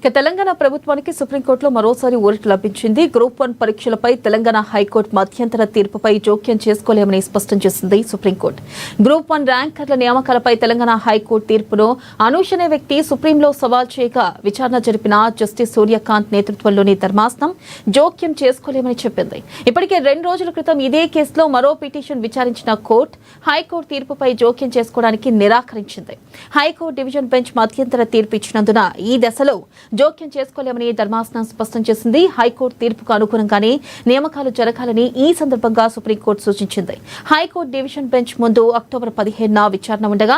తెలంగాణ ప్రభుత్వానికి సుప్రీంకోర్టులో మరోసారి ఊరట లభించింది. గ్రూప్ 1 పరీక్షలపై తెలంగాణ హైకోర్టు మధ్యంతర తీర్పుపై జోక్యం చేసుకోలేమని స్పష్టం చేసింది సుప్రీంకోర్టు. గ్రూప్ 1 ర్యాంకర్ల నియామకాలపై తెలంగాణ హైకోర్టు తీర్పును అనూష్ అనే వ్యక్తి సుప్రీంలో సవాల్ చేయగా విచారణ జరిపిన జస్టిస్ సూర్యకాంత్ నేతృత్వంలోని ధర్మాసనం జోక్యం చేసుకోలేమని చెప్పింది. ఇప్పటికే 2 రోజుల క్రితం ఇదే కేసులో మరో పిటిషన్ విచారించిన కోర్టు హైకోర్టు తీర్పుపై జోక్యం చేసుకోవడానికి నిరాకరించింది. హైకోర్టు డివిజన్ బెంచ్ మధ్యంతర తీర్పు ఇచ్చినందున ఈ దశలో జోక్యం చేసుకోలేమని ధర్మాసనం స్పష్టం చేసింది. హైకోర్టు తీర్పుకు అనుగుణంగానే నియామకాలు జరగాలని ఈ సందర్భంగా సుప్రీంకోర్టు సూచించింది. హైకోర్టు డివిజన్ బెంచ్ ముందు అక్టోబర్ 15న విచారణ ఉండగా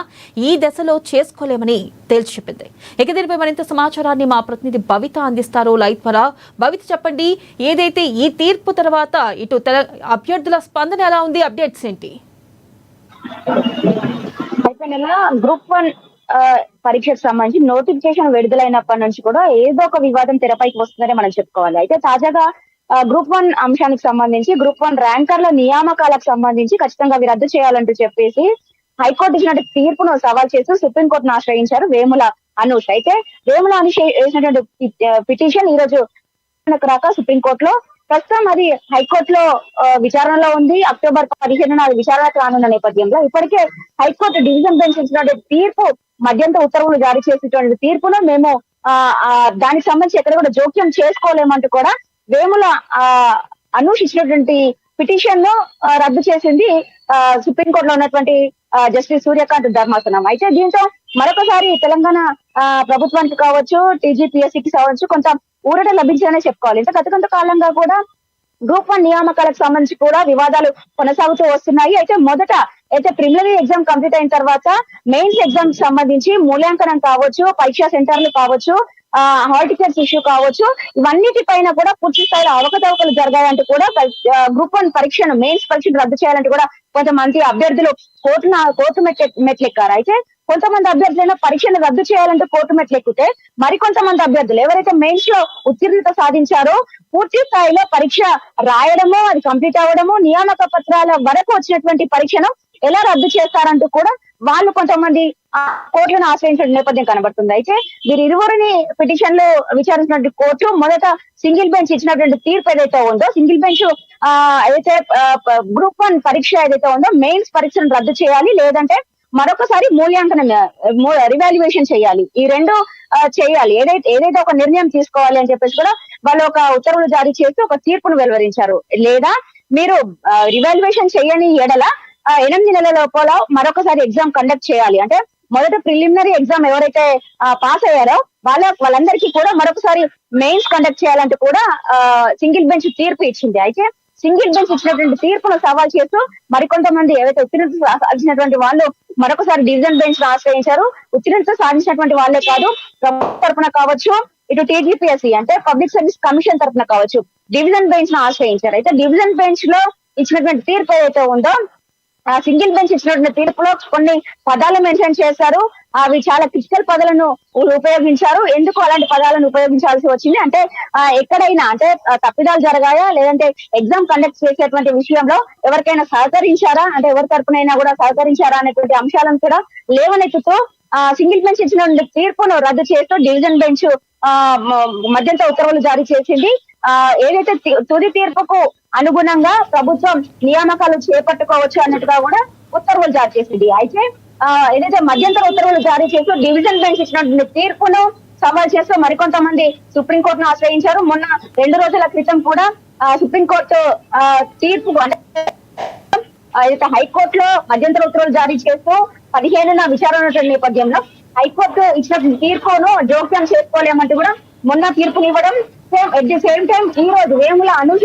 ఈ దశలో చేసుకోలేమని తేల్చి చెప్పింది. ఇక దీనిపై మరింత సమాచారాన్ని మా ప్రతినిధి భవిత అందిస్తారు లైవ్ ద్వారా. భవిత చెప్పండి, ఏదైతే ఈ తీర్పు తర్వాత ఇటు అభ్యర్థుల స్పందన ఎలా ఉంది, అప్డేట్స్ ఏంటి? గ్రూప్ 1 పరీక్షకు సంబంధించి నోటిఫికేషన్ విడుదలైనప్పటి నుంచి కూడా ఏదో ఒక వివాదం తెరపైకి వస్తుందని మనం చెప్పుకోవాలి. అయితే తాజాగా గ్రూప్ 1 అంశానికి సంబంధించి గ్రూప్ 1 ర్యాంకర్ల నియామకాలకు సంబంధించి ఖచ్చితంగా అవి రద్దు చేయాలంటూ చెప్పేసి హైకోర్టు ఇచ్చినటువంటి తీర్పును సవాల్ చేస్తూ సుప్రీంకోర్టును ఆశ్రయించారు వేముల అనూష్. అయితే వేముల అనూష్ వేసినటువంటి పిటిషన్ ఈ రోజు రాక సుప్రీంకోర్టులో ప్రస్తుతం అది హైకోర్టులో విచారణలో ఉంది. అక్టోబర్ 15న అది విచారణకు రానున్న నేపథ్యంలో ఇప్పటికే హైకోర్టు డివిజన్ బెంచ్ ఇచ్చినటువంటి తీర్పు మధ్యంతర ఉత్తర్వులు జారీ చేసినటువంటి తీర్పును మేము దానికి సంబంధించి ఎక్కడ కూడా జోక్యం చేసుకోలేమంటూ కూడా వేముల అనూష్ ఇచ్చినటువంటి పిటిషన్ ను రద్దు చేసింది సుప్రీంకోర్టులో ఉన్నటువంటి జస్టిస్ సూర్యకాంత్ ధర్మాసనం. అయితే దీంతో మరొకసారి తెలంగాణ ప్రభుత్వానికి కావచ్చు, టీజీపీఎస్సీకి కావచ్చు కొంత ఊరట లభించారనే చెప్పుకోవాలి. ఇంకా గత కాలంగా కూడా గ్రూప్ 1 నియామకాలకు సంబంధించి కూడా వివాదాలు కొనసాగుతూ వస్తున్నాయి. అయితే మొదట అయితే ప్రిలిమినరీ ఎగ్జామ్ కంప్లీట్ అయిన తర్వాత మెయిన్స్ ఎగ్జామ్ సంబంధించి మూల్యాంకనం కావచ్చు, పరీక్షా సెంటర్లు కావచ్చు, హాల్ టికెట్స్ ఇష్యూ కావచ్చు, ఇవన్నిటిపైన కూడా పూర్తి స్థాయిలో అవకతవకలు జరగాలంటూ కూడా గ్రూప్ 1 పరీక్షను మెయిన్స్ పరీక్షను రద్దు చేయాలంటూ కూడా కొంతమంది అభ్యర్థులు కోర్టు మెట్లెక్కారు. అయితే కొంతమంది అభ్యర్థులైనా పరీక్షను రద్దు చేయాలంటూ కోర్టు మెట్లెక్కితే మరికొంతమంది అభ్యర్థులు ఎవరైతే మెయిన్స్ లో ఉత్తీర్ణత సాధించారో పూర్తి స్థాయిలో పరీక్ష రాయడము, అది కంప్లీట్ అవ్వడము, నియామక పత్రాల వరకు వచ్చినటువంటి పరీక్షను ఎలా రద్దు చేస్తారంటూ కూడా వాళ్ళు కొంతమంది కోర్టులను ఆశ్రయించిన నేపథ్యం కనబడుతుంది. అయితే వీరిరువురిని పిటిషన్ లో విచారించినటువంటి కోర్టు మొదట సింగిల్ బెంచ్ ఇచ్చినటువంటి తీర్పు ఏదైతే ఉందో, సింగిల్ బెంచ్ అయితే గ్రూప్ 1 పరీక్ష ఏదైతే ఉందో మెయిన్స్ పరీక్షను రద్దు చేయాలి, లేదంటే మరొకసారి మూల్యాంకనం రివాల్యుయేషన్ చేయాలి, ఈ రెండు చేయాలి, ఏదైతే ఒక నిర్ణయం తీసుకోవాలి అని చెప్పేసి కూడా వాళ్ళు ఒక ఉత్తర్వులు జారీ చేసి ఒక తీర్పును వెలువరించారు. లేదా మీరు రివాల్యుయేషన్ చేయని ఎడల 8 నెలల లోపల మరొకసారి ఎగ్జామ్ కండక్ట్ చేయాలి, అంటే మొదట ప్రిలిమినరీ ఎగ్జామ్ ఎవరైతే పాస్ అయ్యారో వాళ్ళందరికీ కూడా మరొకసారి మెయిన్స్ కండక్ట్ చేయాలంటూ కూడా సింగిల్ బెంచ్ తీర్పు ఇచ్చింది. అయితే సింగిల్ బెంచ్ ఇచ్చినటువంటి తీర్పును సవాల్ చేస్తూ మరికొంతమంది ఏవైతే ఉత్తీర్ణత సాధించినటువంటి వాళ్ళు మరొకసారి డివిజన్ బెంచ్ ఆశ్రయించారు. ఉత్తీర్ణత సాధించినటువంటి వాళ్ళే కాదు, ప్రభుత్వం తరఫున కావచ్చు, ఇటు టీజీపీఎస్సీ అంటే పబ్లిక్ సర్వీస్ కమిషన్ తరఫున కావచ్చు, డివిజన్ బెంచ్ ను ఆశ్రయించారు. అయితే డివిజన్ బెంచ్ లో ఇచ్చినటువంటి తీర్పు ఏదైతే ఉందో సింగిల్ బెంచ్ ఇచ్చినటువంటి తీర్పులో కొన్ని పదాలు మెన్షన్ చేశారు. అవి చాలా క్రిటికల్ పదాలను ఉపయోగించారు. ఎందుకు అలాంటి పదాలను ఉపయోగించాల్సి వచ్చింది అంటే ఎక్కడైనా అంటే తప్పిదాలు జరగాయా, లేదంటే ఎగ్జామ్ కండక్ట్ చేసేటువంటి విషయంలో ఎవరికైనా సహకరించారా, అంటే ఎవరి తరపునైనా కూడా సహకరించారా అనేటువంటి అంశాలను కూడా లేవనెత్తుతూ సింగిల్ బెంచ్ ఇచ్చినటువంటి తీర్పును రద్దు చేస్తూ డివిజన్ బెంచ్ మధ్యంతర ఉత్తర్వులు జారీ చేసింది. ఏదైతే తుది తీర్పుకు అనుగుణంగా ప్రభుత్వం నియామకాలు చేపట్టుకోవచ్చు అన్నట్టుగా కూడా ఉత్తర్వులు జారీ చేసింది. అయితే ఏదైతే మధ్యంతర ఉత్తర్వులు జారీ చేస్తూ డివిజన్ బెంచ్ ఇచ్చినటువంటి తీర్పును సవాల్ చేస్తూ మరికొంతమంది సుప్రీంకోర్టును ఆశ్రయించారు. మొన్న 2 రోజుల క్రితం కూడా సుప్రీంకోర్టు తీర్పు అంటే ఏదైతే హైకోర్టులో మధ్యంతర ఉత్తర్వులు జారీ చేస్తూ 15న విచారణ నేపథ్యంలో హైకోర్టు ఇచ్చినటువంటి తీర్పును జోక్యం చేసుకోలేమంటూ కూడా మొన్న తీర్పునివ్వడం, ఎట్ ది సేమ్ టైం ఈ రోజు వేముల అనూష్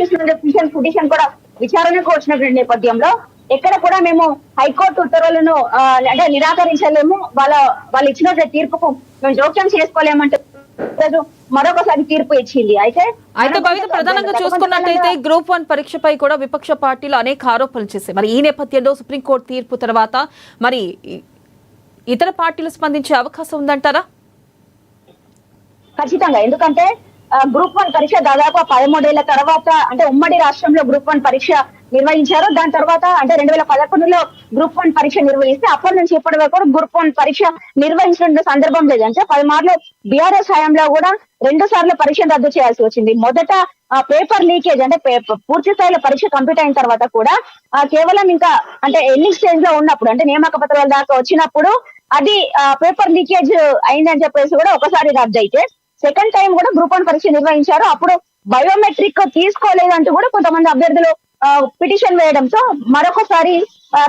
పిటిషన్ కూడా విచారణకు వచ్చినటువంటి నేపథ్యంలో ఎక్కడ కూడా మేము హైకోర్టు ఉత్తర్వులను అంటే నిరాకరించలేము, వాళ్ళు ఇచ్చినటువంటి తీర్పుకు మేము జోక్యం చేసుకోలేమంటూ మరొకసారి తీర్పు ఇచ్చింది. అయితే భవిత ప్రధానంగా చూసుకున్నట్లయితే గ్రూప్ 1 పరీక్షపై కూడా విపక్ష పార్టీలు అనేక ఆరోపణలు చేశాయి. మరి ఈ నేపథ్యంలో సుప్రీంకోర్టు తీర్పు తర్వాత మరి ఇతర పార్టీలు స్పందించే అవకాశం ఉందంటారా? ఖచ్చితంగా, ఎందుకంటే గ్రూప్ 1 పరీక్ష దాదాపు 13 ఏళ్ల తర్వాత అంటే ఉమ్మడి రాష్ట్రంలో గ్రూప్ 1 పరీక్ష నిర్వహించారు. దాని తర్వాత అంటే 2011లో గ్రూప్ 1 పరీక్ష నిర్వహిస్తే అప్పటి నుంచి ఇప్పటి వరకు గ్రూప్ 1 పరీక్ష నిర్వహించిన సందర్భం లేదు. అంటే 10 మార్లు బీఆర్ఎస్ హయాంలో కూడా 2 సార్లు పరీక్షను రద్దు చేయాల్సి వచ్చింది. మొదట పేపర్ లీకేజ్ అంటే పూర్తి స్థాయిలో పరీక్ష కంప్లీట్ అయిన తర్వాత కూడా కేవలం ఇంకా అంటే ఎన్నింగ్ స్టేజ్ లో ఉన్నప్పుడు అంటే నియామక పత్రాల దాకా వచ్చినప్పుడు అది పేపర్ లీకేజ్ అయిందని చెప్పేసి కూడా ఒకసారి రద్దు అయితే సెకండ్ టైం కూడా గ్రూప్ 1 పరీక్ష నిర్వహించారు. అప్పుడు బయోమెట్రిక్ తీసుకోలేదంటూ కూడా కొంతమంది అభ్యర్థులు పిటిషన్ వేయడంతో మరొకసారి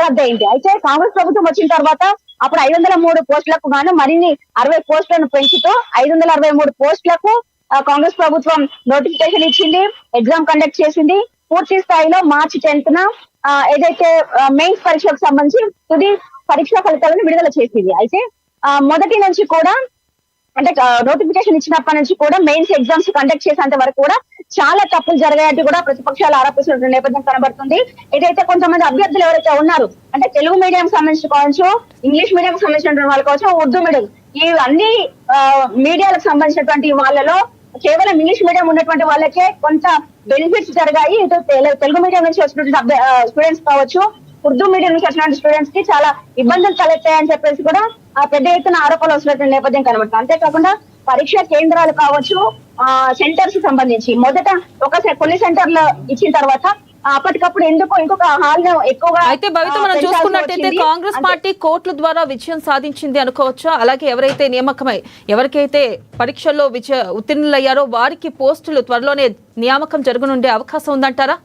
రద్దయింది. అయితే కాంగ్రెస్ ప్రభుత్వం వచ్చిన తర్వాత అప్పుడు 503 పోస్టులకు గాను మరిన్ని 60 పోస్టులను పెంచుతూ 563 పోస్టులకు కాంగ్రెస్ ప్రభుత్వం నోటిఫికేషన్ ఇచ్చింది, ఎగ్జామ్ కండక్ట్ చేసింది. పూర్తి స్థాయిలో మార్చి 10న ఏదైతే మెయిన్స్ పరీక్షకు సంబంధించి తుది పరీక్షా ఫలితాలను విడుదల చేసింది. అయితే మొదటి నుంచి కూడా అంటే నోటిఫికేషన్ ఇచ్చినప్పటి నుంచి కూడా మెయిన్స్ ఎగ్జామ్స్ కండక్ట్ చేసేంత వరకు కూడా చాలా తప్పులు జరిగాయంటూ కూడా ప్రతిపక్షాలు ఆరోపిస్తున్న నేపథ్యం కనబడుతుంది. ఏదైతే కొంతమంది అభ్యర్థులు ఎవరైతే ఉన్నారు అంటే తెలుగు మీడియం సంబంధించి కావచ్చు, ఇంగ్లీష్ మీడియం సంబంధించిన వాళ్ళు కావచ్చు, ఉర్దూ మీడియం ఈ అన్ని మీడియాలకు సంబంధించినటువంటి వాళ్ళలో కేవలం ఇంగ్లీష్ మీడియం ఉన్నటువంటి వాళ్ళకే కొంత బెనిఫిట్స్ జరిగాయి. ఇటు తెలుగు మీడియం నుంచి వచ్చినటువంటి స్టూడెంట్స్ కావచ్చు, ఉర్దూ మీడియం నుంచి వచ్చినటువంటి స్టూడెంట్స్ కి చాలా ఇబ్బందులు తలెత్తాయని చెప్పేసి కూడా పెద్ద ఎత్తున ఆరోపణలు వస్తున్నటువంటి నేపథ్యం కనబడుతుంది. అంతేకాకుండా పరీక్ష కేంద్రాలు కావచ్చు, సెంటర్స్ సంబంధించి మొదట కొన్ని సెంటర్లు ఇచ్చిన తర్వాత అప్పటికప్పుడు ఎందుకు ఇంకొక హాల్ ఎక్కువగా అయితే భవిత మనం చూసుకున్నట్టయితే కాంగ్రెస్ పార్టీ కోర్టుల ద్వారా విజయం సాధించింది అనుకోవచ్చా? అలాగే ఎవరైతే నియామకమై ఎవరికైతే పరీక్షల్లో ఉత్తీర్ణులయ్యారో వారికి పోస్టులు త్వరలోనే నియామకం జరగనుండే అవకాశం ఉందంటారా?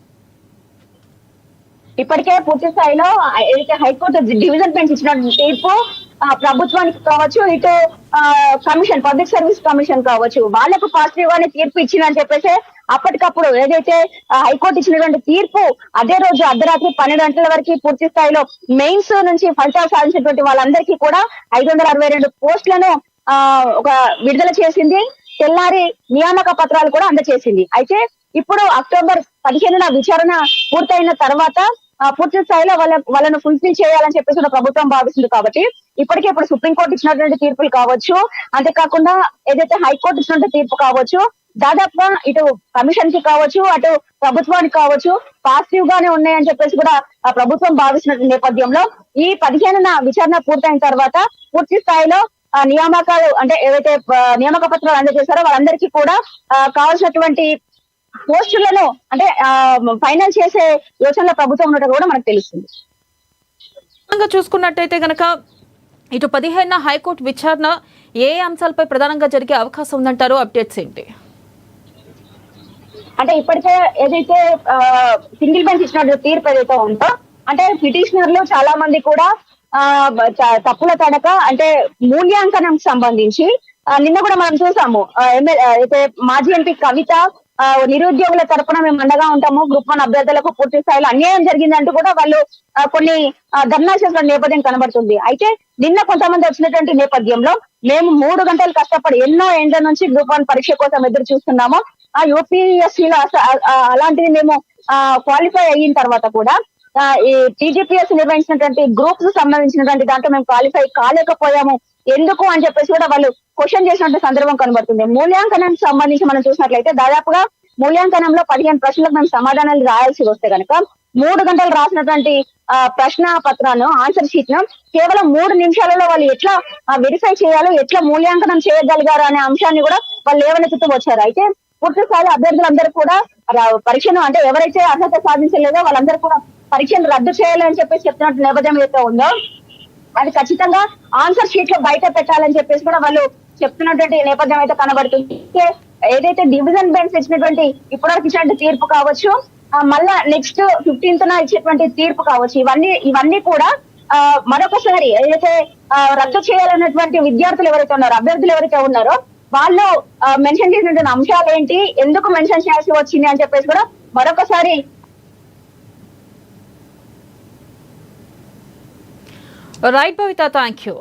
ఇప్పటికే పూర్తి స్థాయిలో ఏదైతే హైకోర్టు డివిజన్ బెంచ్ ఇచ్చిన తీర్పు ప్రభుత్వానికి కావచ్చు, ఇటు కమిషన్ పబ్లిక్ సర్వీస్ కమిషన్ కావచ్చు వాళ్లకు పాజిటివ్ గానే తీర్పు ఇచ్చిందని చెప్పేసి అప్పటికప్పుడు ఏదైతే హైకోర్టు ఇచ్చినటువంటి తీర్పు అదే రోజు అర్ధరాత్రి 12 గంటల వరకు పూర్తి స్థాయిలో మెయిన్స్ నుంచి ఫలితాలు సాధించినటువంటి వాళ్ళందరికీ కూడా 562 పోస్టులను ఒక విడుదల చేసింది. తెల్లారి నియామక పత్రాలు కూడా అందజేసింది. అయితే ఇప్పుడు అక్టోబర్ 15న విచారణ పూర్తయిన తర్వాత పూర్తి స్థాయిలో వాళ్ళను ఫుల్ఫిల్ చేయాలని చెప్పేసి ప్రభుత్వం భావిస్తుంది. కాబట్టి ఇప్పటికే ఇప్పుడు సుప్రీంకోర్టు ఇచ్చినటువంటి తీర్పులు కావచ్చు, అంతేకాకుండా ఏదైతే హైకోర్టు ఇచ్చినటువంటి తీర్పు కావచ్చు, దాదాపుగా ఇటు కమిషన్ కి కావచ్చు, అటు ప్రభుత్వానికి కావచ్చు పాజిటివ్ గానే ఉన్నాయని చెప్పేసి కూడా ప్రభుత్వం భావిస్తున్న నేపథ్యంలో ఈ 15న విచారణ పూర్తయిన తర్వాత పూర్తి స్థాయిలో నియామకాలు అంటే ఏవైతే నియామక పత్రాలు అందజేశారో వాళ్ళందరికీ కూడా కావాల్సినటువంటి పోస్టులను అంటే ఫైనల్ చేసే యోచనలో ప్రభుత్వం ఉన్నట్టు కూడా మనకు తెలుస్తుంది. చూసుకున్నట్టయితే గనక ఇటు 15న హైకోర్టు విచారణ ఏ అంశాలపై ప్రధానంగా జరిగే అవకాశం ఉందంటారు? అప్డేట్స్ ఏంటి? అంటే ఇప్పటికే ఏదైతే సింగిల్ బెంచ్ ఇచ్చిన తీర్పు ఏదైతే ఉందో అంటే పిటిషనర్లు చాలా మంది కూడా తప్పుల తడక అంటే మూల్యాంకనం సంబంధించి నిన్న కూడా మనం చూసాము. అయితే మాజీ ఎంపీ కవిత నిరుద్యోగుల తరపున మేము అండగా ఉంటాము, గ్రూప్ 1 అభ్యర్థులకు పూర్తి స్థాయిలో అన్యాయం జరిగిందంటూ కూడా వాళ్ళు కొన్ని ధర్నా చేసిన నేపథ్యం కనబడుతుంది. అయితే నిన్న కొంతమంది వచ్చినటువంటి నేపథ్యంలో మేము 3 గంటలు కష్టపడి ఎన్నో ఏండ్ల నుంచి గ్రూప్ 1 పరీక్ష కోసం ఎదురు చూస్తున్నాము. ఆ యూపీఎస్సీలో అలాంటిది మేము క్వాలిఫై అయిన తర్వాత కూడా ఈ టీజీపీఎస్ నిర్వహించినటువంటి గ్రూప్స్ సంబంధించినటువంటి దాంట్లో మేము క్వాలిఫై కాలేకపోయాము ఎందుకు అని చెప్పేసి కూడా వాళ్ళు క్వశ్చన్ చేసినట్టు సందర్భం కనబడుతుంది. మూల్యాంకనానికి సంబంధించి మనం చూసినట్లయితే దాదాపుగా మూల్యాంకనంలో 15 ప్రశ్నలకు మేము సమాధానాలు రాయాల్సి వస్తే కనుక 3 గంటలు రాసినటువంటి ప్రశ్న పత్రాన్ని ఆన్సర్ షీట్ ను కేవలం 3 నిమిషాలలో వాళ్ళు ఎట్లా వెరిఫై చేయాలో, ఎట్లా మూల్యాంకనం చేయగలిగారు అనే అంశాన్ని కూడా వాళ్ళు లేవనెత్తుతూ వచ్చారు. అయితే పూర్తి స్థాయిలో అభ్యర్థులందరూ కూడా పరీక్షను అంటే ఎవరైతే అర్హత సాధించలేదో వాళ్ళందరూ కూడా పరీక్షను రద్దు చేయాలని చెప్పేసి చెప్తున్నట్టు నేపథ్యం ఏదైతే ఉందో అది ఖచ్చితంగా ఆన్సర్ షీట్ లో బయట పెట్టాలని చెప్పేసి కూడా వాళ్ళు చెప్తున్నటువంటి నేపథ్యం అయితే కనబడుతుంది. ఏదైతే డివిజన్ బెంచ్ ఇచ్చినటువంటి ఇప్పటివరకు ఇచ్చినటువంటి తీర్పు కావచ్చు, మళ్ళా నెక్స్ట్ 15న ఇచ్చేటువంటి తీర్పు కావచ్చు, ఇవన్నీ కూడా మరొకసారి ఏదైతే రద్దు చేయాలన్నటువంటి విద్యార్థులు ఎవరైతే ఉన్నారో, అభ్యర్థులు ఎవరైతే ఉన్నారో వాళ్ళు మెన్షన్ చేసినటువంటి అంశాలు ఏంటి, ఎందుకు మెన్షన్ చేయాల్సి వచ్చింది అని చెప్పేసి కూడా మరొకసారి. Right Bhavita, thank you.